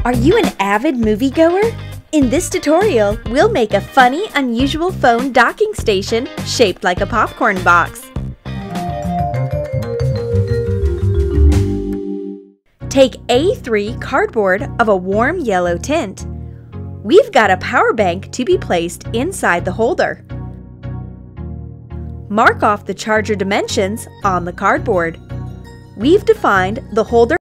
Are you an avid moviegoer? In this tutorial, we'll make a funny, unusual phone docking station shaped like a popcorn box. Take A3 cardboard of a warm yellow tint. We've got a power bank to be placed inside the holder. Mark off the charger dimensions on the cardboard. We've defined the holder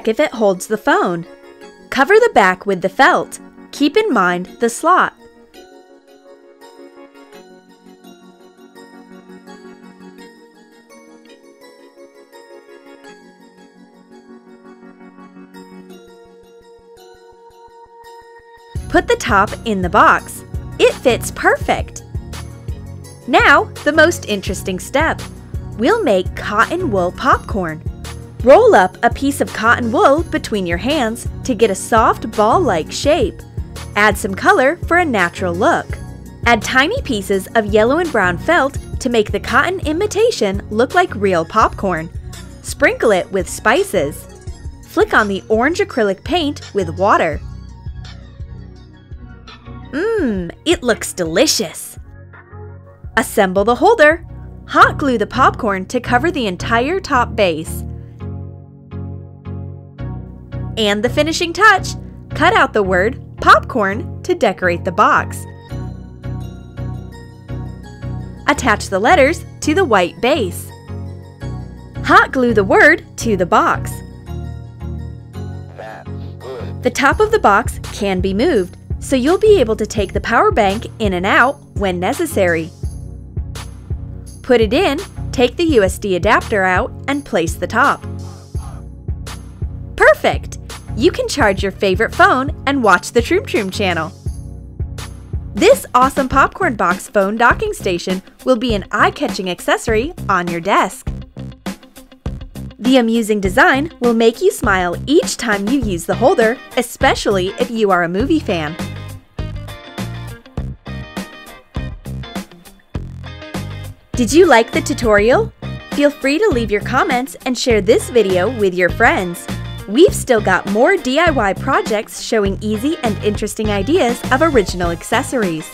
if it holds the phone. Cover the back with the felt. Keep in mind the slot. Put the top in the box. It fits perfect. Now, the most interesting step. We'll make cotton wool popcorn. Roll up a piece of cotton wool between your hands to get a soft ball-like shape. Add some color for a natural look. Add tiny pieces of yellow and brown felt to make the cotton imitation look like real popcorn. Sprinkle it with spices. Flick on the orange acrylic paint with water. It looks delicious! Assemble the holder. Hot glue the popcorn to cover the entire top base. And the finishing touch, cut out the word popcorn to decorate the box. Attach the letters to the white base. Hot glue the word to the box. The top of the box can be moved, so you'll be able to take the power bank in and out when necessary. Put it in, take the USB adapter out, and place the top. Perfect! You can charge your favorite phone and watch the Troom Troom channel. This awesome popcorn box phone docking station will be an eye-catching accessory on your desk. The amusing design will make you smile each time you use the holder, especially if you are a movie fan. Did you like the tutorial? Feel free to leave your comments and share this video with your friends. We've still got more DIY projects showing easy and interesting ideas of original accessories.